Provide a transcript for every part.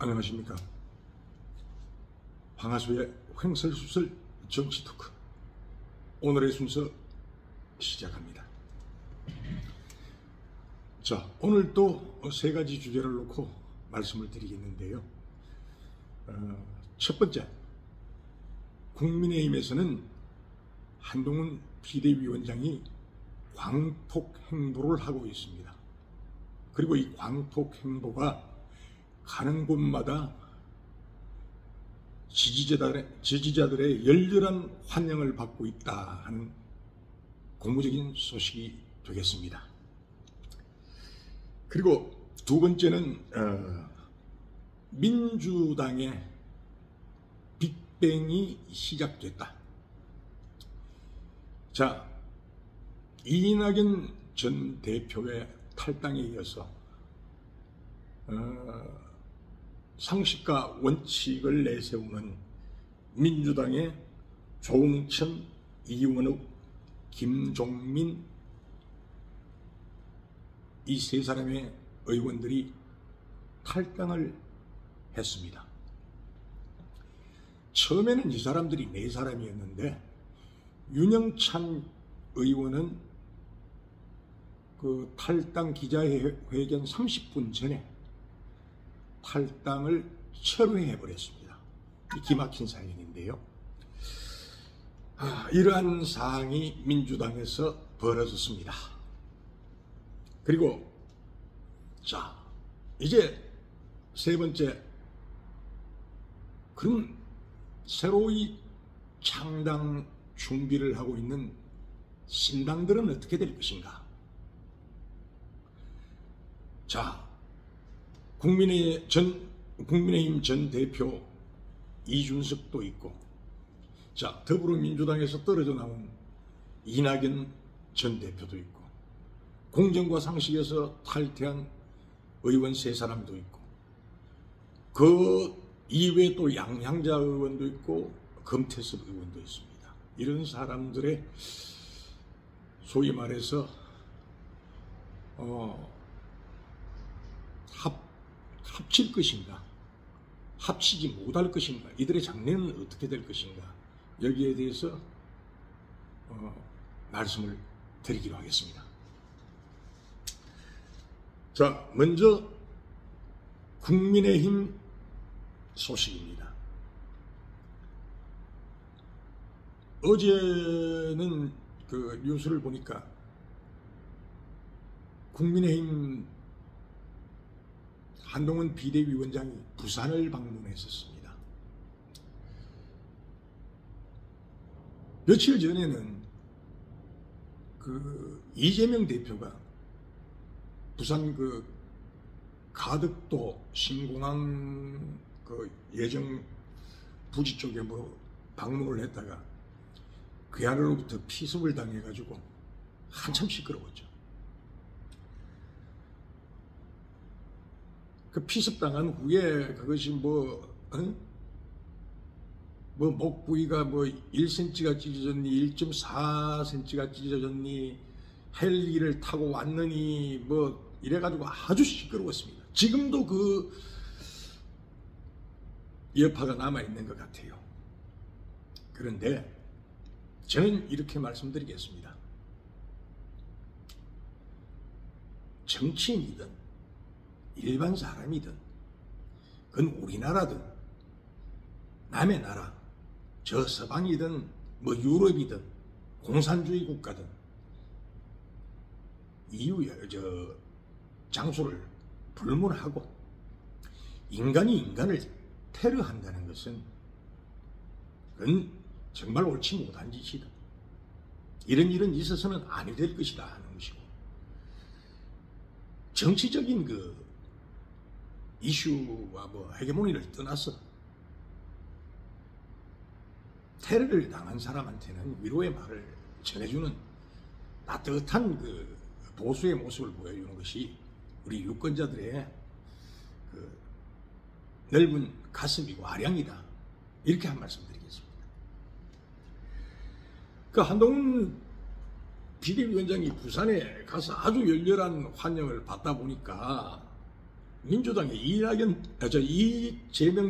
안녕하십니까. 방아수의 횡설수설 정치 토크, 오늘의 순서 시작합니다. 자, 오늘 또 세 가지 주제를 놓고 말씀을 드리겠는데요. 첫 번째, 국민의힘에서는 한동훈 비대위원장이 광폭 행보를 하고 있습니다. 그리고 이 광폭 행보가 가는 곳마다 지지자들의 열렬한 환영을 받고 있다 하는 고무적인 소식이 되겠습니다. 그리고 두 번째는 민주당의 빅뱅이 시작됐다. 자, 이낙연 전 대표의 탈당에 이어서 상식과 원칙을 내세우는 민주당의 조응천, 이원욱, 김종민, 이 세 사람의 의원들이 탈당을 했습니다. 처음에는 이 사람들이 네 사람이었는데 윤영찬 의원은 그 탈당 기자회견 30분 전에 탈당을 철회해버렸습니다. 기막힌 사연인데요. 이러한 사항이 민주당에서 벌어졌습니다. 그리고 자, 이제 세 번째, 그럼 새로이 창당 준비를 하고 있는 신당들은 어떻게 될 것인가? 자, 국민의힘 전 대표 이준석도 있고, 자, 더불어민주당에서 떨어져 나온 이낙연 전 대표도 있고, 공정과 상식에서 탈퇴한 의원 세 사람도 있고, 그 이외에 또 양향자 의원도 있고 금태섭 의원도 있습니다. 이런 사람들의 소위 말해서 합칠 것인가, 합치지 못할 것인가, 이들의 장래는 어떻게 될 것인가, 여기에 대해서 말씀을 드리기로 하겠습니다. 자, 먼저 국민의힘 소식입니다. 어제는 그 뉴스를 보니까 국민의힘 한동훈 비대위원장이 부산을 방문했었습니다. 며칠 전에는 그 이재명 대표가 부산 그 가덕도 신공항 그 예정 부지 쪽에 뭐 방문을 했다가 괴한으로부터 피습을 당해가지고 한참 시끄러웠죠. 그 피습당한 후에 그것이 뭐 목 부위가 뭐 1cm가 찢어졌니, 1.4cm가 찢어졌니, 헬기를 타고 왔느니 뭐 이래가지고 아주 시끄러웠습니다. 지금도 그 여파가 남아있는 것 같아요. 그런데 저는 이렇게 말씀드리겠습니다. 정치인이든 일반 사람이든 그건 우리나라든 남의 나라, 저 서방이든 뭐 유럽이든 공산주의 국가든 장소를 불문하고 인간이 인간을 테러한다는 것은 그건 정말 옳지 못한 짓이다. 이런 일은 있어서는 아니 될 것이다 하는 것이고, 정치적인 그 이슈와 뭐 헤게모니를 떠나서 테러를 당한 사람한테는 위로의 말을 전해주는 따뜻한 그 보수의 모습을 보여주는 것이 우리 유권자들의 그 넓은 가슴이고 아량이다, 이렇게 한 말씀 드리겠습니다. 그 한동훈 비대위원장이 부산에 가서 아주 열렬한 환영을 받다 보니까 민주당의 이재명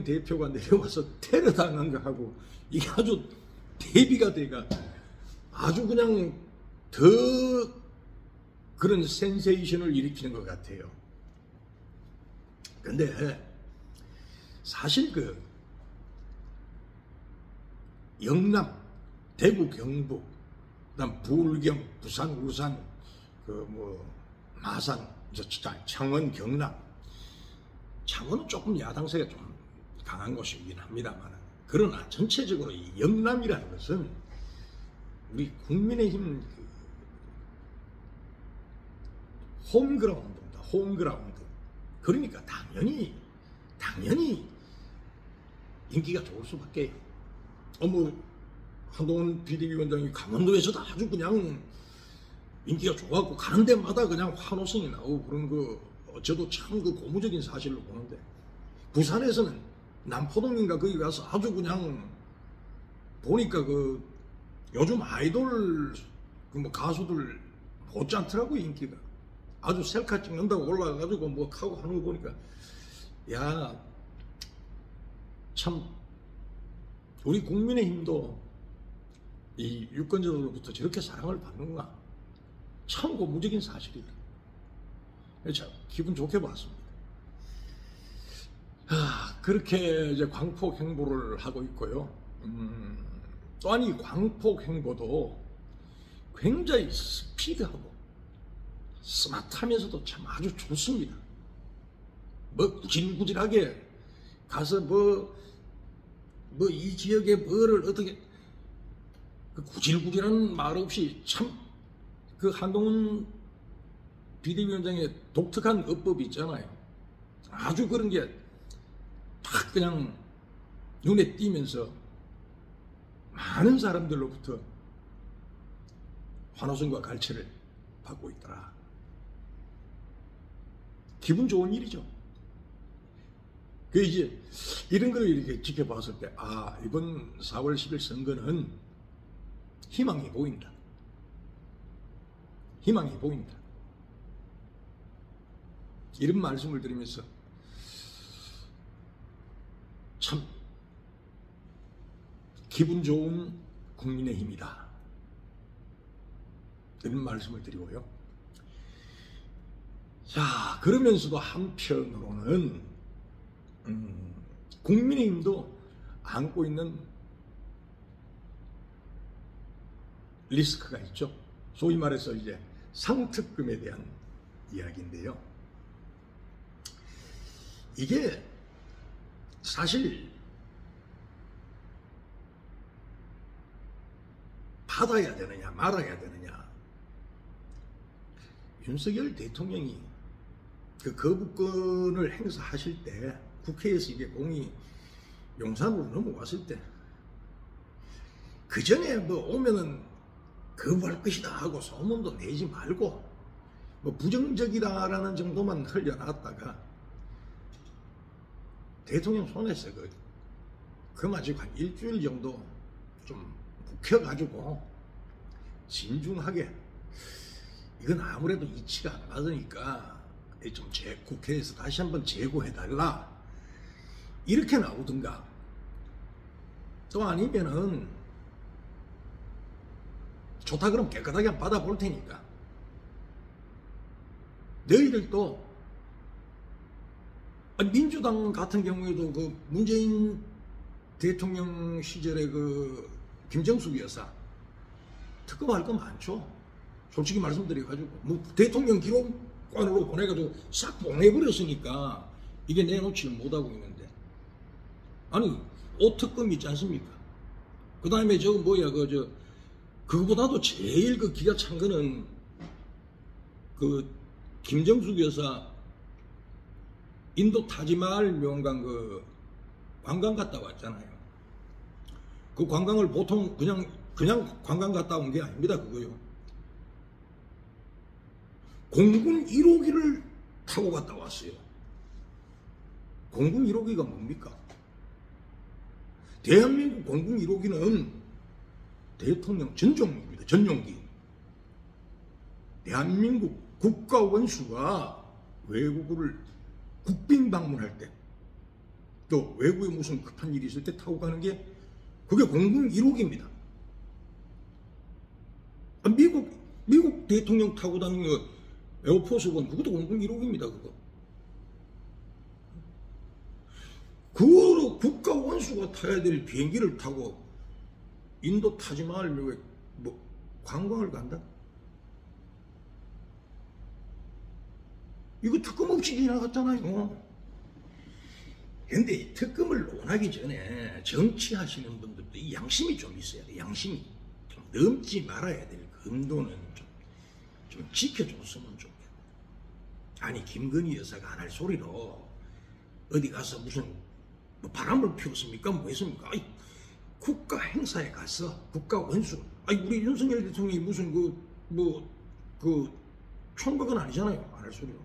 대표가 내려와서 테러 당한 거 하고 이게 아주 대비가 돼가 아주 그냥 더 그런 센세이션을 일으키는 것 같아요. 근데 사실 그 영남, 대구, 경북, 그다음 부울경, 부산, 울산, 그 뭐 마산, 창원, 경남. 창원은 조금 야당세가 좀 강한 곳이긴 합니다만, 그러나 전체적으로 이 영남이라는 것은 우리 국민의힘 그 홈그라운드입니다. 홈그라운드. 그러니까 당연히 인기가 좋을 수밖에. 뭐 한동훈 비대위원장이 강원도에서도 아주 그냥 인기가 좋았고 가는 데마다 그냥 환호성이 나오고 그런 거 저도 참 그 고무적인 사실로 보는데, 부산에서는 남포동인가 거기 가서 아주 그냥 보니까 그 요즘 아이돌 그 뭐 가수들 못지않더라고 인기가. 아주 셀카 찍는다고 올라가가지고 뭐 하고 하는 거 보니까 야 참 우리 국민의힘도 이 유권자들로부터 저렇게 사랑을 받는구나. 참 고무적인 사실이다. 참 기분 좋게 봤습니다. 그렇게 이제 광폭 행보를 하고 있고요. 또한 이 광폭 행보도 굉장히 스피드하고 스마트하면서도 참 아주 좋습니다. 뭐 구질구질하게 가서 뭐 이 지역에 뭐를 어떻게 그 구질구질한 말 없이 참 그 한동훈 비대위원장의 독특한 어법이 있잖아요. 아주 그런 게 딱 그냥 눈에 띄면서 많은 사람들로부터 환호성과 갈채를 받고 있더라. 기분 좋은 일이죠. 그 이제 이런 걸 이렇게 지켜봤을 때, 이번 4월 10일 선거는 희망이 보인다. 희망이 보인다. 이런 말씀을 드리면서 참 기분 좋은 국민의힘이다. 이런 말씀을 드리고요. 자, 그러면서도 한편으로는 국민의힘도 안고 있는 리스크가 있죠. 소위 말해서 이제 상특금에 대한 이야기인데요. 이게 사실 받아야 되느냐 말아야 되느냐, 윤석열 대통령이 그 거부권을 행사하실 때 국회에서 이게 공이 용산으로 넘어왔을 때 그 전에 뭐 오면은 거부할 것이다 하고 소문도 내지 말고 뭐 부정적이다라는 정도만 흘려놨다가 대통령 손에서 그마지고 한 일주일 정도 좀 묵혀가지고 진중하게, 이건 아무래도 이치가 안 맞으니까 좀 국회에서 다시 한번 재고해달라 이렇게 나오든가, 또 아니면은 좋다 그럼 깨끗하게 한번 받아볼 테니까 너희들도, 민주당 같은 경우에도 그 문재인 대통령 시절에 그 김정숙 여사 특검할 거 많죠. 솔직히 말씀드려가지고 뭐 대통령 기록관으로 보내가지고 싹 보내버렸으니까 이게 내놓지를 못하고 있는데, 아니 오특검 있지 않습니까? 그 다음에 저거 뭐야 그거보다도 제일 그 기가 찬 거는 그 김정숙 여사 인도 타지마할 명강 그 관광 갔다 왔잖아요. 그 관광을 보통 그냥 관광 갔다 온 게 아닙니다. 그거요. 공군 1호기를 타고 갔다 왔어요. 공군 1호기가 뭡니까? 대한민국 공군 1호기는 대통령 전용기입니다. 전용기. 대한민국 국가 원수가 외국을 국빈 방문할 때, 또 외국에 무슨 급한 일이 있을 때 타고 가는 게 그게 공군 1호기입니다. 미국 대통령 타고 다니는 거 에어포스원 그것도 공군 1호기입니다. 그거로 국가 원수가 타야 될 비행기를 타고 인도 타지마할 뭐 관광을 간다? 이거 특검 없이 지나갔잖아요. 근데 특검을 논하기 전에 정치하시는 분들도 이 양심이 좀 있어야 돼. 양심이 좀 넘지 말아야 될 금도는 좀 지켜줬으면 좋겠다. 아니 김건희 여사가 안 할 소리로 어디 가서 무슨 뭐 바람을 피웠습니까? 뭐 했습니까? 아니, 국가 행사에 가서 국가 원수, 아니 우리 윤석열 대통령이 무슨 그 총각은 아니잖아요. 안 할 소리로.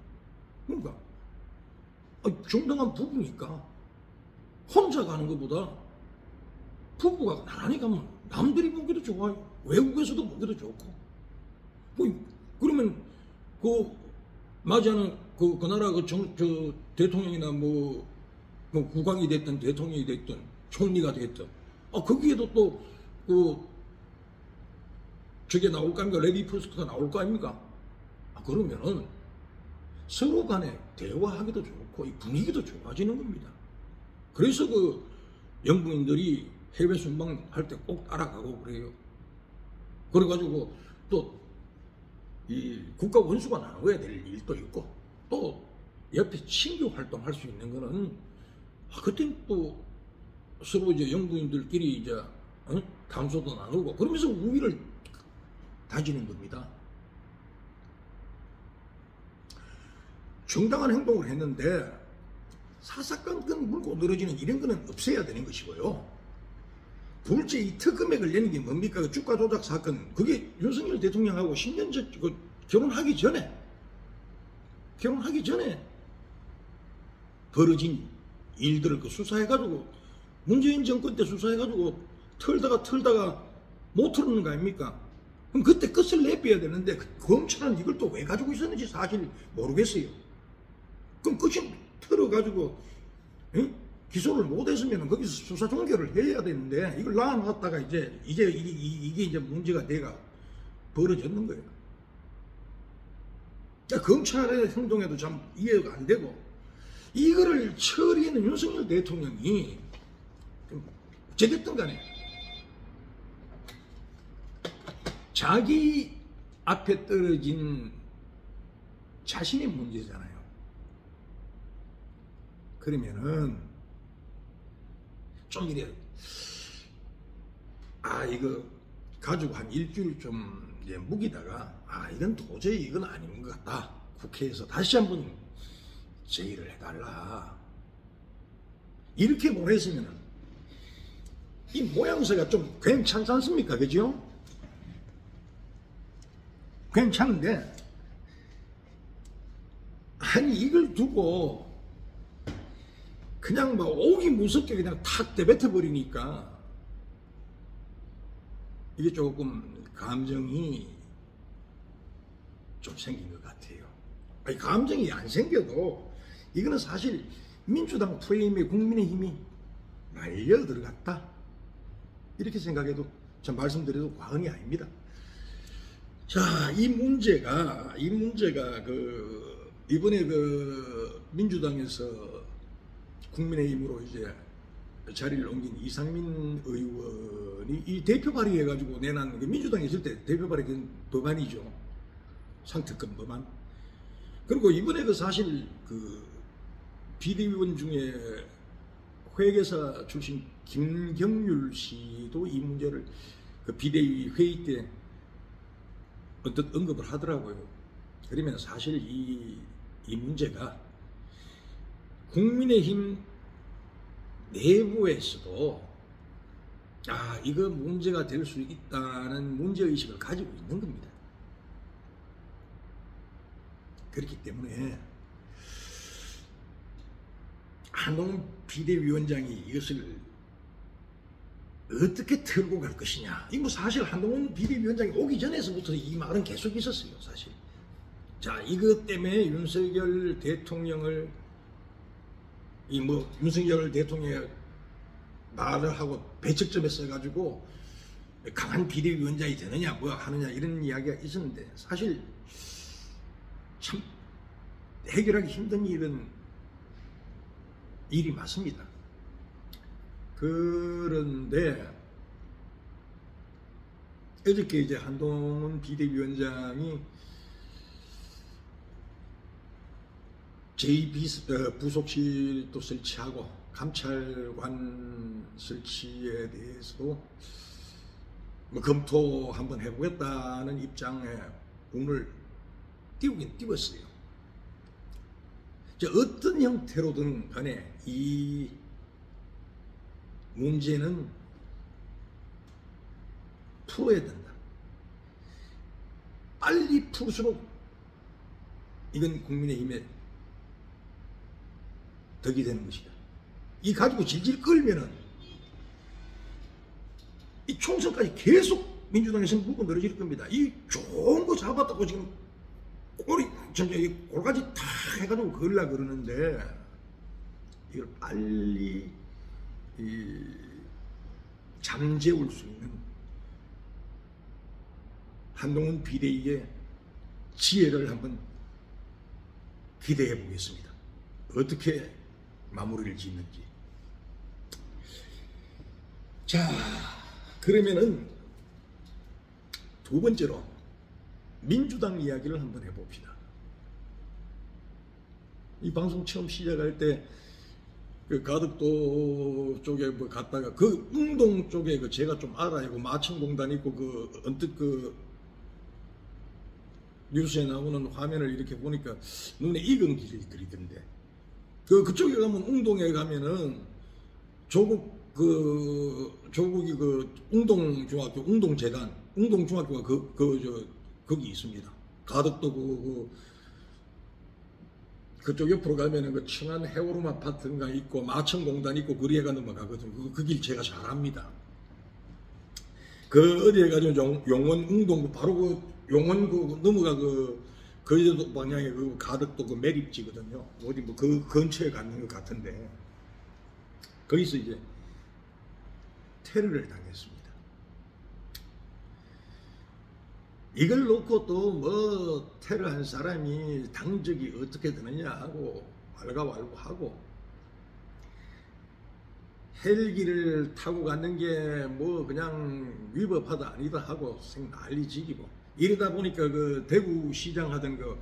그러니까 정당한 부부니까 혼자 가는 것보다 부부가 나란히 가면 남들이 보기도 좋아요. 외국에서도 보기도 좋고. 그러면 맞이하는 그 나라 저 대통령이나 뭐 국왕이 됐든 대통령이 됐든 총리가 됐든 거기에도 또 저게 나올 거 아닙니까? 레디 퍼스트가 나올 거 아닙니까? 그러면은 서로 간에 대화하기도 좋고 이 분위기도 좋아지는 겁니다. 그래서 그 영부인들이 해외 순방할 때 꼭 따라가고 그래요. 그래가지고 또 이 국가 원수가 나눠야 될 일도 있고 또 옆에 친교 활동할 수 있는 거는 그때 또 서로 이제 영부인들끼리 이제 감소도 나누고 그러면서 우위를 다지는 겁니다. 정당한 행동을 했는데 사사건건 물고 늘어지는 이런 거는 없애야 되는 것이고요. 둘째, 이 특검에 걸리는 게 뭡니까? 그 주가 조작 사건. 그게 윤석열 대통령하고 10년 전 결혼하기 전에 벌어진 일들을 수사해가지고 문재인 정권 때 수사해가지고 털다가 못 털는 거 아닙니까? 그럼 그때 끝을 내빼야 되는데 검찰은 이걸 또 왜 가지고 있었는지 사실 모르겠어요. 그럼 끝이 털어가지고 기소를 못했으면 거기서 수사 종결을 해야 되는데 이걸 놔놨다가 이게 이제 문제가 돼가 벌어졌는 거예요. 그러니까 검찰의 행동에도 참 이해가 안 되고 이거를 처리하는 윤석열 대통령이 어쨌든 간에 자기 앞에 떨어진 자신의 문제잖아요. 그러면은 좀 이래 이거 가지고 한 일주일 좀 이제 묵이다가 이건 도저히 이건 아닌 것 같다. 국회에서 다시 한번 제의를 해달라. 이렇게 보냈으면은 이 모양새가 좀 괜찮지 않습니까? 그죠? 괜찮은데 아니 이걸 두고 그냥 뭐 오기 무섭게 그냥 탁 내뱉어 버리니까 이게 조금 감정이 좀 생긴 것 같아요. 아니, 감정이 안 생겨도 이거는 사실 민주당 프레임에 국민의힘이 말려 들어갔다. 이렇게 생각해도 참 말씀드려도 과언이 아닙니다. 자, 이 문제가 이번에 민주당에서 국민의힘으로 이제 자리를 옮긴 이상민 의원이 이 대표 발의해가지고 내놨는 민주당에 있을 때 대표 발의된 법안이죠. 상특권 법안. 그리고 이번에 사실 비대위원 중에 회계사 출신 김경률 씨도 이 문제를 비대위 회의 때 어떤 언급을 하더라고요. 그러면 사실 이 문제가 국민의힘 내부에서도 이거 문제가 될 수 있다는 문제의식을 가지고 있는 겁니다. 그렇기 때문에 한동훈 비대위원장이 이것을 어떻게 털고 갈 것이냐. 이거 사실 한동훈 비대위원장이 오기 전에서부터 이 말은 계속 있었어요. 사실. 자, 이것 때문에 윤석열 대통령을 이 뭐 윤석열 대통령의 말을 하고 배척점에 써가지고 강한 비대위원장이 되느냐 뭐 하느냐 이런 이야기가 있었는데 사실 참 해결하기 힘든 일이 맞습니다. 그런데 어저께 이제 한동훈 비대위원장이 제2부속실도 설치하고 감찰관 설치에 대해서도 뭐 검토 한번 해보겠다는 입장에 오늘 띄우긴 띄웠어요. 어떤 형태로든 간에 이 문제는 풀어야 된다. 빨리 풀수록 이건 국민의힘에 덕이 되는 것이다. 이 가지고 질질 끌면은 이 총선까지 계속 민주당에서 묵고 늘어질 겁니다. 이 좋은 거 잡았다고 지금 꼬리 골까지 다 해가지고 걸라 그러는데 이걸 빨리 잠재울 수 있는 한동훈 비대위의 지혜를 한번 기대해 보겠습니다. 어떻게 마무리를 짓는지. 자, 그러면은 두 번째로 민주당 이야기를 한번 해봅시다. 이 방송 처음 시작할 때 그 가덕도 쪽에 뭐 갔다가 그 운동 쪽에 그 제가 좀 알아요. 그 마천공단 있고 그 언뜻 그 뉴스에 나오는 화면을 이렇게 보니까 눈에 익은 길이 들이던데 그쪽에 가면 웅동에 가면은 조국이 그 웅동중학교 웅동재단 웅동중학교가 거기 있습니다. 가덕도 그쪽 옆으로 가면은 그 청안 해오름 아파트가 있고 마천공단 있고 그리에가 넘어가거든요. 그 길 제가 잘 압니다. 그 어디에 가지고 용원 웅동 바로 그 용원 그 넘어가 거제도 방향에 그 가덕도 그 매립지거든요. 어디 뭐 그 근처에 가는 것 같은데 거기서 이제 테러를 당했습니다. 이걸 놓고 또 뭐 테러한 사람이 당적이 어떻게 되느냐 하고 왈가왈부하고 헬기를 타고 갔는 게 뭐 그냥 위법하다 아니다 하고 난리지기고 이러다 보니까 그 대구시장 하던 그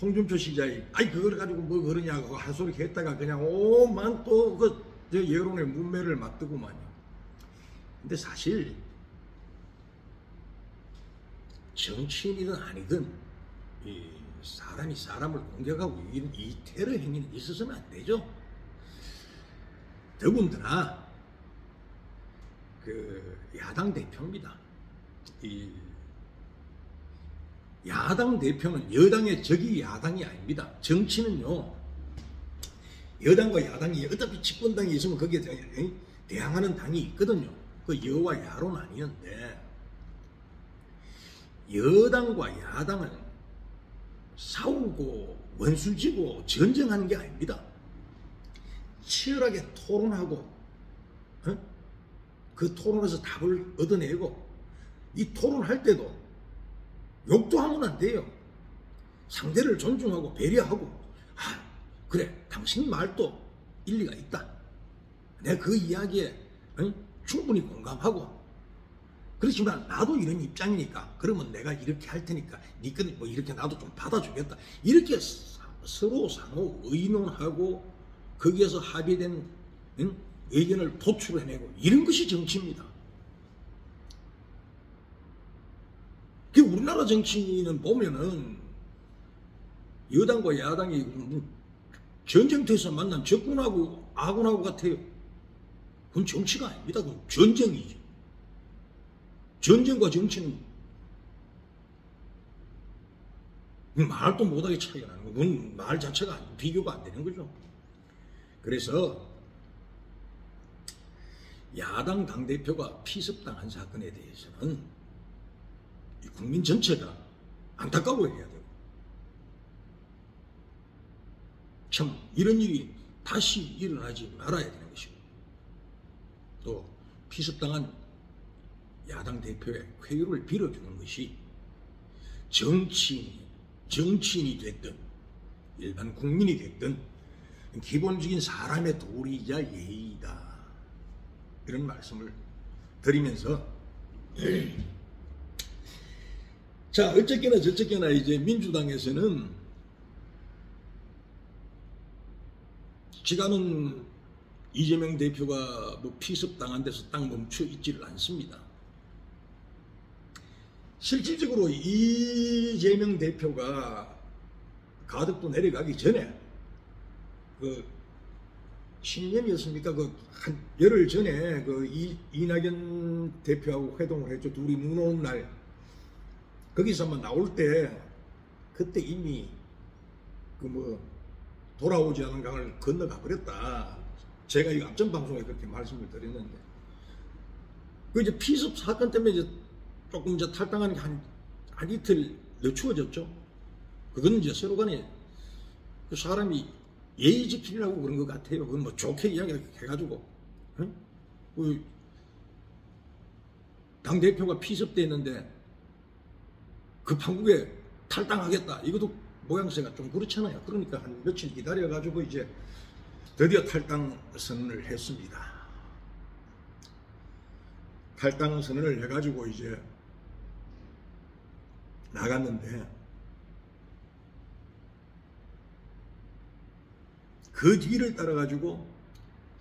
홍준표 시장이 아이 그걸 가지고 뭐 그러냐고 한 소리 했다가 그냥 오만 또 그 여론의 문매를 맞더구만요. 근데 사실 정치인이든 아니든 이 사람이 사람을 공격하고 이 테러 행위는 있어서는 안 되죠. 더군다나 그 야당 대표입니다. 이 야당 대표는 여당의 적이 야당이 아닙니다. 정치는요 여당과 야당이 어차피 집권당이 있으면 거기에 대항하는 당이 있거든요. 그 여와 야로 나뉘는데 여당과 야당은 싸우고 원수지고 전쟁하는 게 아닙니다. 치열하게 토론하고 그 토론에서 답을 얻어내고 이 토론할 때도 욕도 하면 안 돼요. 상대를 존중하고 배려하고 그래 당신 말도 일리가 있다. 내가 그 이야기에 충분히 공감하고 그렇지만 나도 이런 입장이니까 그러면 내가 이렇게 할 테니까 니꺼는 뭐 이렇게 나도 좀 받아주겠다. 이렇게 서로 상호 의논하고 거기에서 합의된 의견을 도출해내고 이런 것이 정치입니다. 우리나라 정치는 보면은 여당과 야당이 전쟁터에서 만난 적군하고 아군하고 같아요. 그건 정치가 아닙니다. 그건 전쟁이죠. 전쟁과 정치는 말도 못하게 차이가 나는 거예요. 그건 말 자체가 비교가 안 되는 거죠. 그래서 야당 당대표가 피습당한 사건에 대해서는 국민 전체가 안타까워해야 되고 참 이런 일이 다시 일어나지 말아야 되는 것이고, 또 피습당한 야당 대표의 쾌유를 빌어주는 것이 정치인이 됐든 일반 국민이 됐든 기본적인 사람의 도리이자 예의이다, 이런 말씀을 드리면서 자, 어쨌거나 저쨌거나 이제 민주당에서는 지금은 이재명 대표가 뭐 피습당한 데서 딱 멈춰 있지를 않습니다. 실질적으로 이재명 대표가 가덕도 내려가기 전에 그 신년이었습니까? 그 한 열흘 전에 그 이낙연 대표하고 회동을 했죠. 둘이 눈 오는 날. 거기서 한번 나올 때 그때 이미 그 뭐 돌아오지 않은 강을 건너가 버렸다. 제가 이 앞전 방송에 그렇게 말씀을 드렸는데, 그 이제 피습 사건 때문에 이제 조금 이제 탈당하는 게 한 이틀 늦추어졌죠. 그건 이제 서로 간에 그 사람이 예의 지키려고 그런 것 같아요. 그건 뭐 좋게 이야기해가지고, 응? 그 당대표가 피습됐는데 급한국에 탈당하겠다, 이것도 모양새가 좀 그렇잖아요. 그러니까 한 며칠 기다려가지고 이제 드디어 탈당 선언을 했습니다. 탈당 선언을 해가지고 이제 나갔는데, 그 뒤를 따라가지고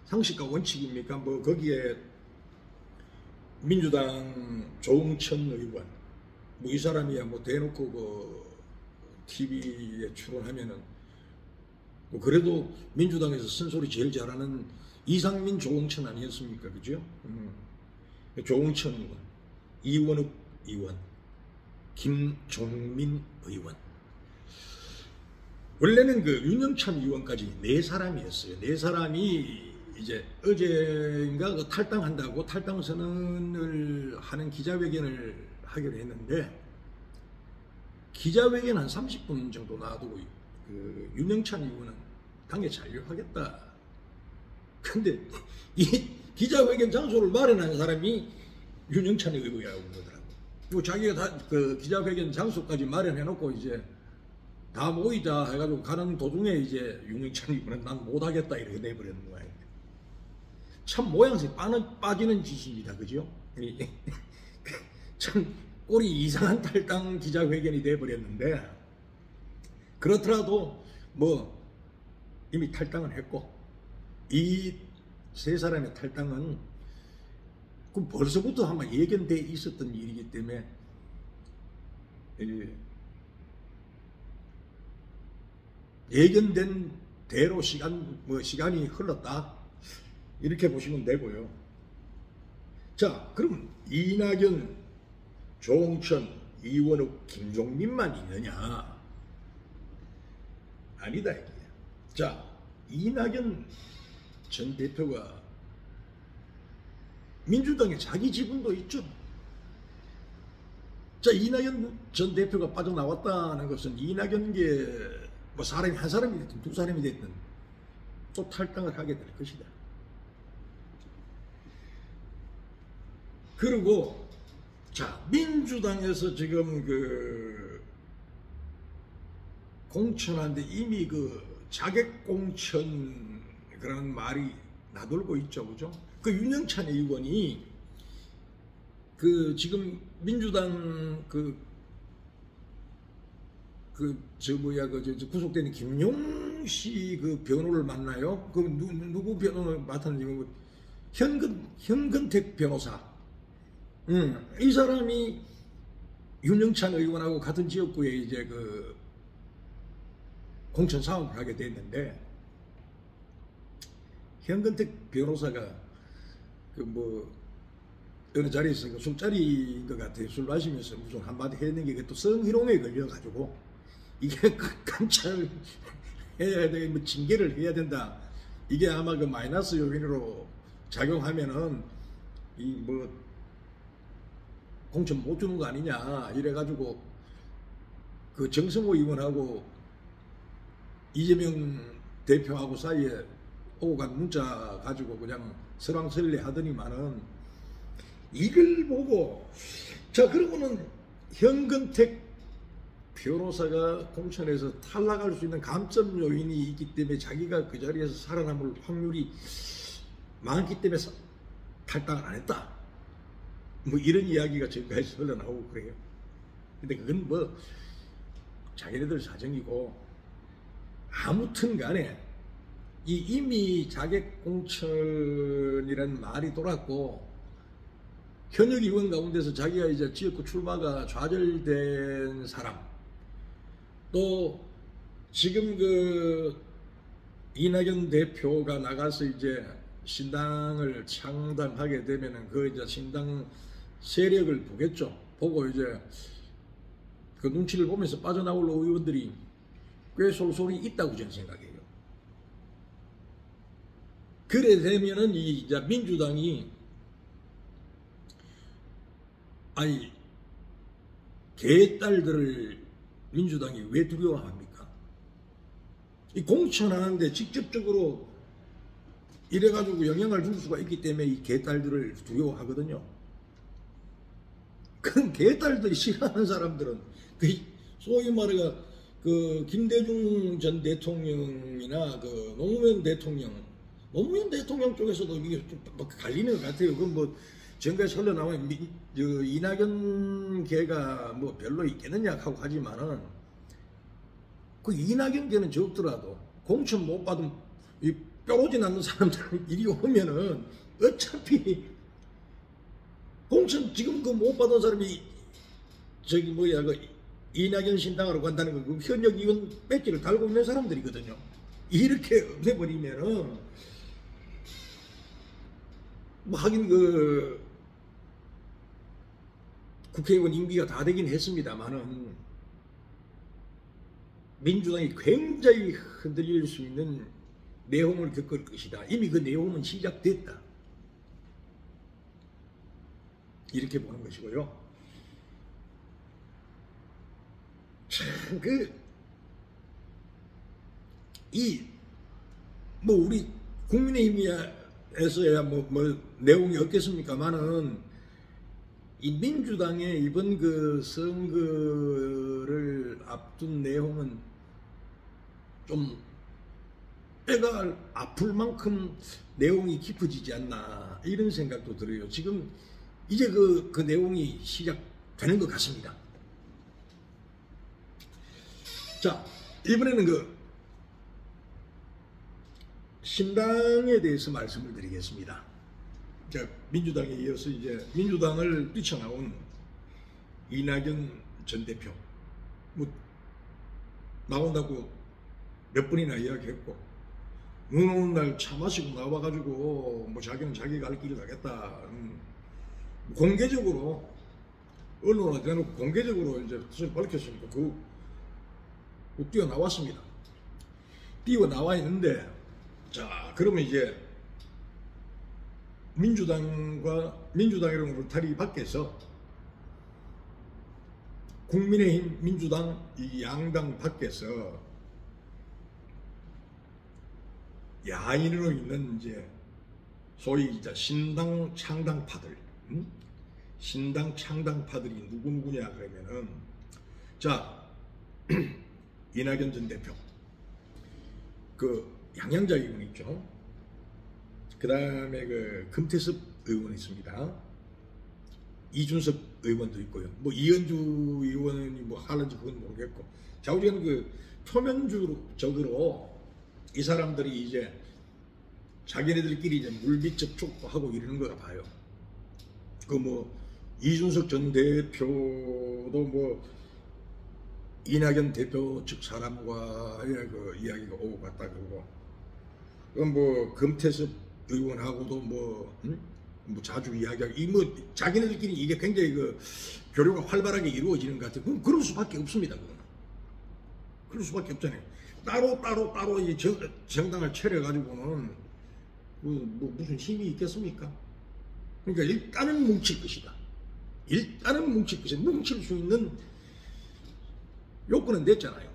상식과 원칙입니까? 뭐 거기에 민주당 조응천 의원, 뭐 이 사람이야 뭐 대놓고 그 TV에 출연하면은 뭐 그래도 민주당에서 쓴소리 제일 잘하는 이상민 조응천 아니었습니까? 그죠? 조응천 의원, 이원욱 의원, 김종민 의원. 원래는 그 윤영찬 의원까지 네 사람이었어요. 네 사람이 이제 어제인가 그 탈당한다고 탈당 선언을 하는 기자회견을 하기로 했는데, 기자회견 한 30분 정도 놔두고 그 윤영찬 의원은 당에 잔류하겠다. 근데 이 기자회견 장소를 마련한 사람이 윤영찬 의원이라고 그러더라고. 뭐 자기가 다 그 기자회견 장소까지 마련해놓고 이제 다 모이자 해가지고 가는 도중에 이제 윤영찬 의원은 난 못하겠다 이렇게 내버리는 거야. 참 모양새 빠지는 짓입니다. 그죠? 참 꼴이 이상한 탈당 기자회견이 돼버렸는데, 그렇더라도 뭐 이미 탈당을 했고, 이 세 사람의 탈당은 그 벌써부터 아마 예견돼 있었던 일이기 때문에 예견된 대로 시간이 흘렀다, 이렇게 보시면 되고요. 자, 그럼 이낙연, 조응천, 이원욱, 김종민만 있느냐? 아니다 이게. 자, 이낙연 전 대표가 민주당에 자기 지분도 있죠. 자, 이낙연 전 대표가 빠져나왔다는 것은 이낙연계 뭐 사람이 한 사람이 됐든 두 사람이 됐든 또 탈당을 하게 될 것이다. 그리고 자, 민주당에서 지금 그 공천하는데 이미 그 자객 공천 그런 말이 나돌고 있죠, 그죠? 그 윤영찬 의원이 그 지금 민주당 구속된 김용씨 그 변호를 만나요. 그 누구 변호를 맡았는지, 현근택 변호사. 이 사람이 윤영찬 의원하고 같은 지역구에 이제 그 공천 사업을 하게 됐는데, 현근택 변호사가 그 뭐 어느 자리에서 술자리인 것 같아요. 술 마시면서 무슨 한마디 했는 게 또 성희롱에 걸려가지고 이게 감찰 해야 돼, 뭐 징계를 해야 된다. 이게 아마 그 마이너스 요인으로 작용하면은 이 뭐 공천 못 주는 거 아니냐 이래가지고 그 정성호 의원하고 이재명 대표하고 사이에 오고 간 문자 가지고 그냥 설왕설래 하더니만은 이걸 보고 자 그러고는 현근택 변호사가 공천에서 탈락할 수 있는 감점 요인이 있기 때문에 자기가 그 자리에서 살아남을 확률이 많기 때문에 탈당을 안 했다. 뭐 이런 이야기가 지금까지 흘러나오고 그래요. 근데 그건 뭐 자기네들 사정이고 아무튼 간에 이미 자객공천이라는 말이 돌았고 현역 의원 가운데서 자기가 이제 지역구 출마가 좌절된 사람 또 지금 그 이낙연 대표가 나가서 이제 신당을 창당하게 되면은 그 이제 신당 세력을 보겠죠. 보고 이제 그 눈치를 보면서 빠져나올 의원들이 꽤 솔솔이 있다고 저는 생각해요. 그래 되면은 이 이제 민주당이 아니 개딸들을 민주당이 왜 두려워합니까? 이 공천하는데 직접적으로 이래가지고 영향을 줄 수가 있기 때문에 이 개딸들을 두려워하거든요. 그 개딸들이 싫어하는 사람들은 그 소위 말해가 그 김대중 전 대통령이나 그 노무현 대통령 쪽에서도 이게 좀 갈리는 것 같아요. 그건 뭐 지금까지 흘러나온 이낙연 계가 뭐 별로 있겠느냐 하고 하지만은 그 이낙연 계는 적더라도 공천 못 받은 이 뼈로진 않는 사람들 이리 오면은 어차피 공천 지금 그 못 받은 사람이 저기 뭐야 그 이낙연 신당으로 간다는 건 그 현역 의원 배지를 달고 있는 사람들이거든요. 이렇게 없애버리면은 뭐 하긴 그 국회의원 임기가 다 되긴 했습니다만은 민주당이 굉장히 흔들릴 수 있는 내용을 겪을 것이다. 이미 그 내용은 시작됐다. 이렇게 보는 것이고요. 참 뭐 우리 국민의힘에서야 뭐 내용이 없겠습니까만은 이 민주당의 이번 그 선거를 앞둔 내용은 좀 애가 아플 만큼 내용이 깊어지지 않나 이런 생각도 들어요. 지금 이제 그 내용이 시작되는 것 같습니다. 자, 이번에는 그 신당에 대해서 말씀을 드리겠습니다. 자, 민주당에 이어서 이제 민주당을 뛰쳐나온 이낙연 전 대표 뭐 나온다고 몇 번이나 이야기했고 눈 오는 날 차 마시고 나와가지고 뭐 자기는 자기가 할 길을 가겠다 공개적으로 언론에 대놓고 공개적으로 이제 뜻을 밝혔으니까 그 뛰어나왔습니다. 뛰어나와 있는데 자 그러면 이제 민주당이라는 울타리 밖에서 국민의힘, 민주당 이 양당 밖에서 야인으로 있는 이제 소위 이제 신당 창당파들, 신당 창당파들이 누구냐 그러면은 자 이낙연 전 대표, 그 양양자 의원 있죠. 그 다음에 그 금태섭 의원 있습니다. 이준석 의원도 있고요. 뭐 이현주 의원이 뭐 하는지 그건 모르겠고. 좌우지간 그 표면적으로 이 사람들이 이제 자기네들끼리 이제 물밑 접촉도 하고 이러는 거라 봐요. 그 뭐 이준석 전 대표도 뭐 이낙연 대표 측 사람과의 그 이야기가 오고 갔다 그러고, 그럼 뭐 금태섭 의원하고도 뭐 자주 이야기하고, 이 뭐 자기네들끼리 이게 굉장히 그 교류가 활발하게 이루어지는 것 같아요. 그럼 그럴 수밖에 없습니다. 그거는. 그럴 수밖에 없잖아요. 따로 이 정당을 차려가지고는 뭐 무슨 힘이 있겠습니까? 그러니까 일단은 뭉칠 것이다. 일단은 뭉칠 것이다. 뭉칠 수 있는 요건은 됐잖아요.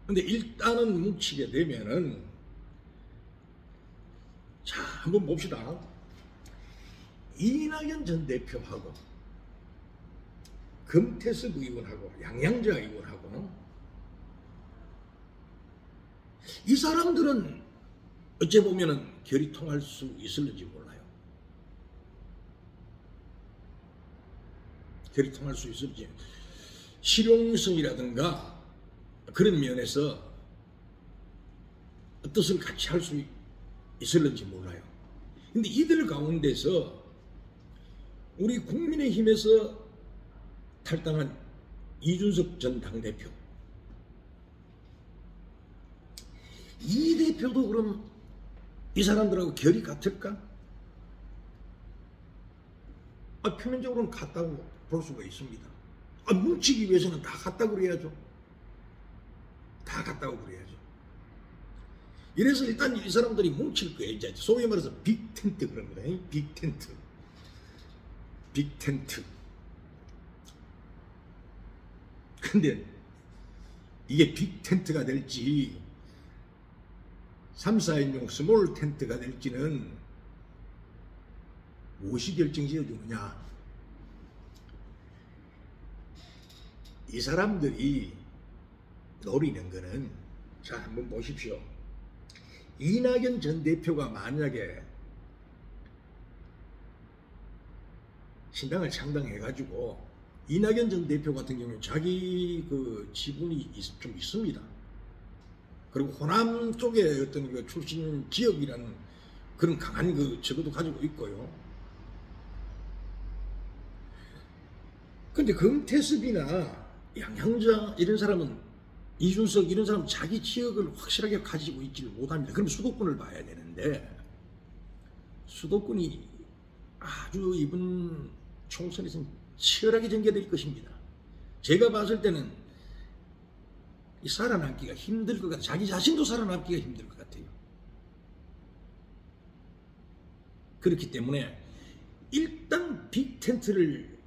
근데 일단은 뭉치게 되면은 한번 봅시다. 이낙연 전 대표하고 금태섭 의원하고 양양자 의원하고 이 사람들은 어째 보면은 결이 통할 수 있을지 몰라요. 결이 통할 수 있을지, 실용성이라든가 그런 면에서 뜻을 같이 할 수 있을지 몰라요. 근데 이들 가운데서 우리 국민의힘에서 탈당한 이준석 전 당대표, 이 대표도 그럼 이 사람들하고 결이 같을까? 표면적으로는 같다고 볼 수가 있습니다. 뭉치기 위해서는 다 같다고 그래야죠. 다 같다고 그래야죠. 이래서 일단 이 사람들이 뭉칠 거예요. 이제 소위 말해서 빅텐트 그런 거다. 빅텐트. 빅텐트. 근데 이게 빅텐트가 될지 3, 4인용 스몰 텐트가 될지는 무엇이 결정지어주느냐. 이 사람들이 노리는 거는, 자, 한번 보십시오. 이낙연 전 대표가 만약에 신당을 창당해가지고 이낙연 전 대표 같은 경우는 자기 그 지분이 좀 있습니다. 그리고 호남 쪽에 어떤 그 출신 지역이라는 그런 강한 그 적어도 가지고 있고요. 근데 금태섭이나 양양자 이런 사람은, 이준석 이런 사람은 자기 지역을 확실하게 가지고 있지를 못합니다. 그럼 수도권을 봐야 되는데, 수도권이 아주 이번 총선에서는 치열하게 전개될 것입니다. 제가 봤을 때는 살아남기가 힘들 것 같아요. 자기 자신도 살아남기가 힘들 것 같아요. 그렇기 때문에 일단 빅텐트를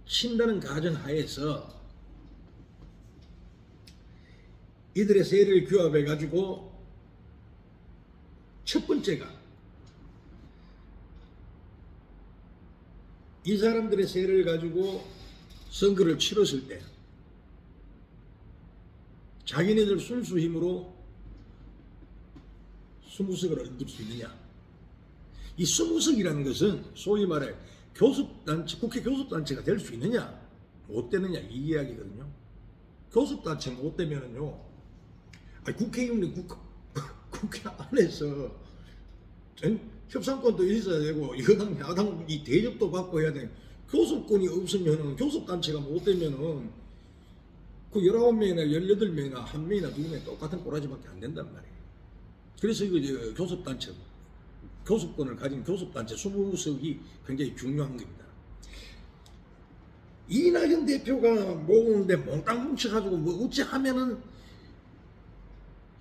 친다는 가정하에서 이들의 세를 규합해 가지고 첫 번째가 이 사람들의 세를 가지고 선거를 치렀을 때 자기네들 순수 힘으로 20석을 얻을 수 있느냐. 이 20석이라는 것은 소위 말해 교섭단체, 국회 교섭단체가 될 수 있느냐 못 되느냐 이 이야기거든요. 교섭단체 못 되면은요, 국회의원이 국회 안에서 협상권도 있어야 되고 여당 야당 이 대접도 받고 해야 돼. 교섭권이 없으면은, 교섭단체가 못 되면은 그 19명이나 18명이나 1명이나 2명 똑같은 꼬라지밖에 안 된단 말이에요. 그래서 이거 교섭단체, 교섭권을 가진 교섭단체 20석이 굉장히 중요한 겁니다. 이낙연 대표가 모으는데 몽땅 뭉쳐가지고 뭐 어찌 하면은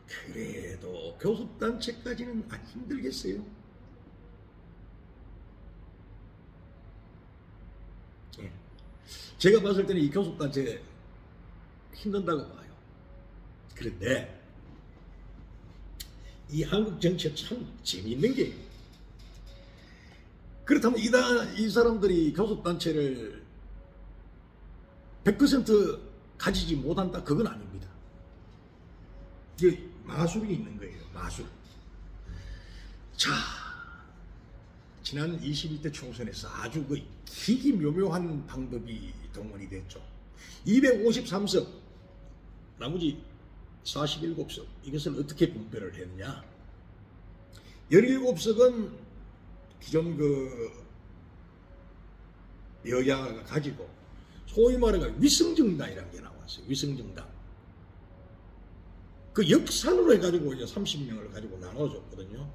그래도 교섭단체까지는 안 힘들겠어요. 예. 제가 봤을 때는 이 교섭단체 힘든다고 봐요. 그런데 이 한국 정치가 참 재미있는 게, 그렇다면 이 사람들이 교섭단체를 100% 가지지 못한다? 그건 아닙니다. 이게 마술이 있는 거예요. 마술. 자, 지난 21대 총선에서 아주 그 기기묘묘한 방법이 동원이 됐죠. 253석, 나머지 47석, 이것을 어떻게 분배를 했느냐. 17석은 기존 그 여야가 가지고 소위 말해서 위성정당이라는 게 나왔어요. 위성정당. 그 역산으로 해가지고 이제 30명을 가지고 나눠줬거든요.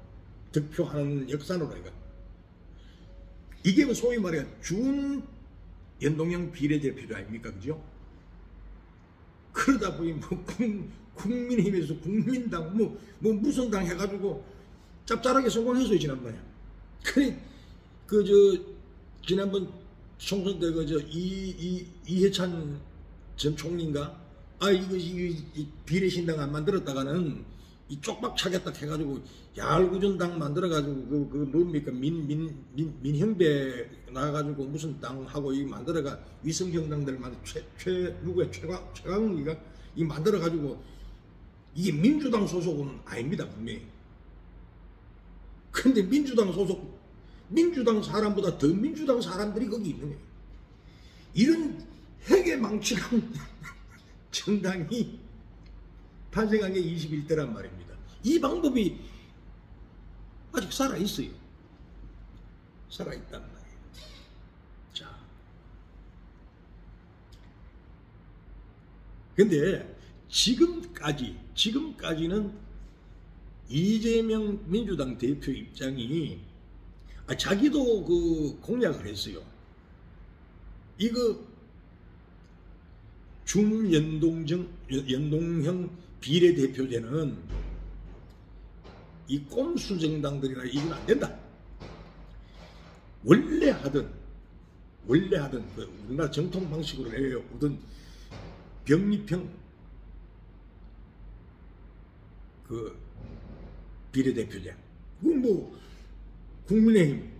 득표하는 역산으로 해가지고. 이게 소위 말해 준 연동형 비례대표제 아닙니까? 그죠? 그러다 보니 뭐 국민의힘에서 국민당 뭐 무슨 당 해가지고 짭짤하게 성공했어요 지난번에. 그래 지난번 총선 때 이해찬 전 총리인가 이거 비례신당 안 만들었다가는 이 쪽박 차겠다 해가지고 야알구전당 만들어가지고 그 뭡니까 민형배 나가가지고 무슨 당하고 이 만들어가 위성정당들 만들 누구야 최강욱이가 이 만들어가지고 이게 민주당 소속은 아닙니다 분명히. 근데 민주당 사람보다 더 민주당 사람들이 거기 있는 거예요. 이런 핵에 망치한 정당이 탄생한 게 21대란 말입니다. 이 방법이 아직 살아있어요. 살아있단 말이에요. 자. 근데 지금까지는 이재명 민주당 대표 입장이 자기도 그 공약을 했어요. 이거 중연동형 비례대표제는 이 꼼수 정당들이나 이건 안 된다. 원래 하던 그 우리나라 정통 방식으로 해오던 병립형 그 비례대표제. 그건 뭐 국민의힘,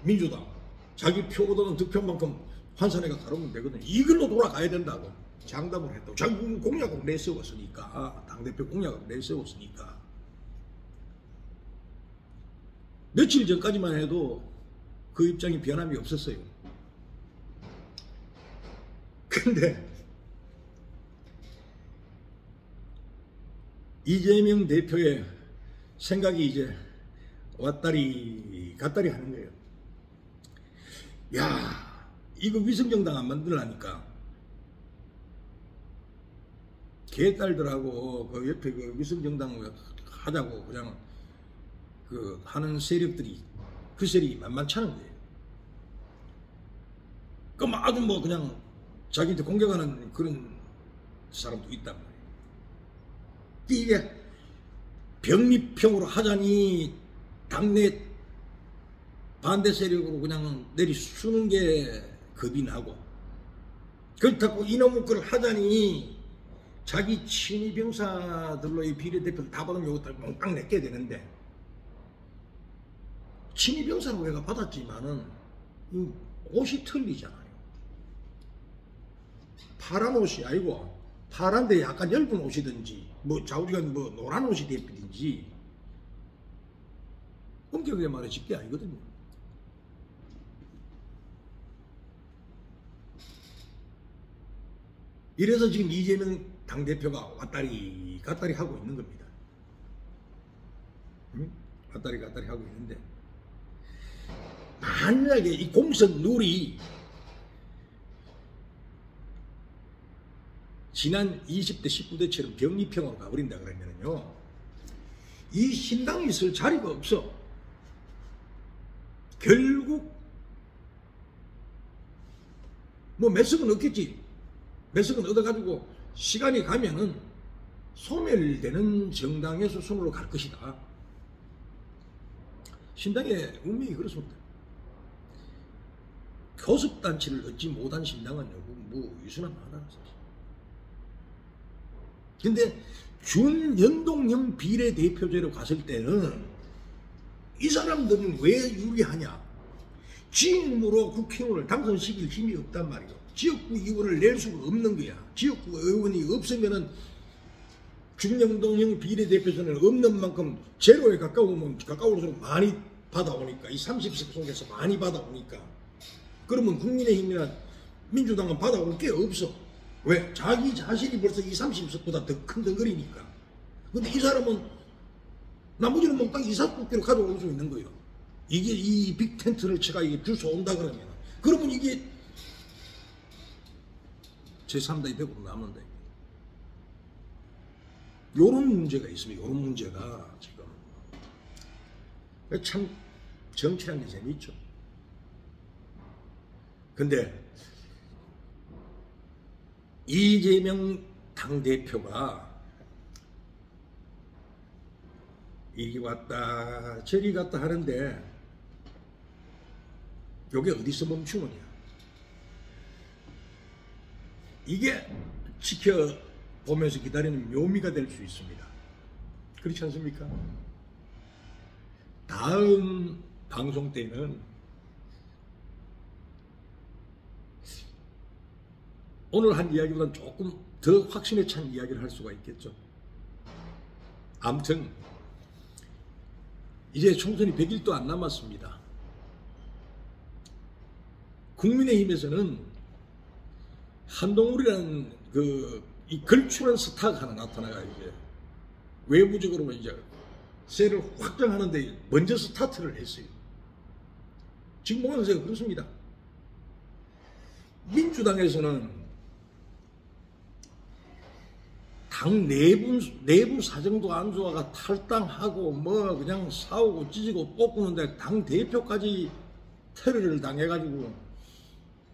민주당 자기 표 얻어는 득표만큼 환산해가 다루면 되거든요. 이걸로 돌아가야 된다고 장담을 했다고. 자기 공약으로 내세웠으니까, 당대표 공약으로 내세웠으니까. 며칠 전까지만 해도 그 입장이 변함이 없었어요. 근데 이재명 대표의 생각이 이제 왔다리 갔다리 하는 거예요. 야, 이거 위성정당 안 만들라니까 개딸들하고 그 옆에 그 위성정당 하자고 그냥 그 하는 세력들이 그 세력이 만만찮은 거예요. 그럼 아주 뭐 그냥 자기한테 공격하는 그런 사람도 있단 말이에요. 이게 병립형으로 하자니 당내 반대 세력으로 그냥 내리쓰는 게 겁이 나고, 그렇다고 이놈의 걸 하자니 자기 친위병사들로 이 비례대표를 다 받으면 요거 몽땅 내게 되는데, 친위병사로 내가 받았지만은 옷이 틀리잖아요. 파란 옷이 아니고 파란데 약간 얇은 옷이든지 뭐 좌우지간 뭐 노란 옷이 대표든지 엄격하게 말해질 게 아니거든요. 이래서 지금 이재명 당대표가 왔다리 갔다리 하고 있는 겁니다. 응? 왔다리 갔다리 하고 있는데, 만약에 이 공천 룰이 지난 20대 19대처럼 병립형으로 가버린다 그러면요, 이 신당이 있을 자리가 없어. 결국 뭐 몇 석은 얻겠지. 몇 석은 얻어가지고 시간이 가면은 소멸되는 정당에서 손으로 갈 것이다. 신당의 운명이 그렇습니다. 교섭단체를 얻지 못한 신당은 뭐 유순한 하다. 근데 준연동형 비례대표제로 갔을 때는 이 사람들은 왜 유리하냐? 지인으로 국회의원을 당선시킬 힘이 없단 말이에요. 지역구 의원을 낼 수가 없는 거야. 지역구 의원이 없으면은 준연동형 비례대표제는 없는 만큼 제로에 가까울수록 많이 받아오니까, 이 30석 속에서 많이 받아오니까, 그러면 국민의힘이나 민주당은 받아올 게 없어. 왜? 자기 자신이 벌써 이 30석보다 더 큰 덩어리니까. 근데 이 사람은 나머지는 몽땅 24국기로 가져올 수 있는 거예요. 이게 이 빅텐트를 쳐가 이게 주워온다 그러면. 그러면 이게 제3당이 되고 남는다. 요런 문제가 있습니다. 요런 문제가 지금. 참 정치라는 게 재미있죠. 근데 이재명 당대표가 이리 왔다 저리 갔다 하는데 요게 어디서 멈추느냐. 이게 지켜보면서 기다리는 묘미가 될 수 있습니다. 그렇지 않습니까? 다음 방송 때는 오늘 한 이야기보다는 조금 더 확신에 찬 이야기를 할 수가 있겠죠. 아무튼 이제 총선이 100일도 안 남았습니다. 국민의힘에서는 한동훈이라는 이 걸출한 스타가 하나 나타나가 이제 외부적으로 이제 세를 확장하는데 먼저 스타트를 했어요. 지금 모양새가 그렇습니다. 민주당에서는 당 내부 사정도 안 좋아가 탈당하고 뭐 그냥 싸우고 찢고 뽑는데 당 대표까지 테러를 당해가지고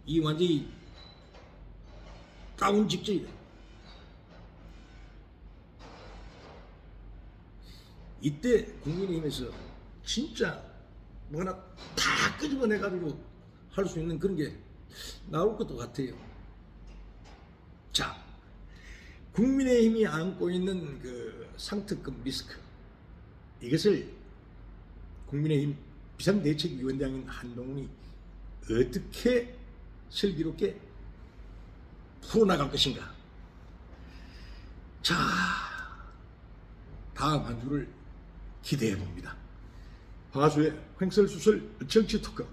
이 완전히 다운 직전이다. 이때 국민의힘에서 진짜 뭐나 다 끄집어내가지고 할 수 있는 그런 게 나올 것도 같아요. 자, 국민의힘이 안고 있는 그 상특급 리스크, 이것을 국민의힘 비상대책위원장인 한동훈이 어떻게 슬기롭게 풀어나갈 것인가. 자, 다음 한 주를 기대해 봅니다. 황하수의 횡설수설 정치 토크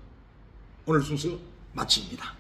오늘 순서 마칩니다.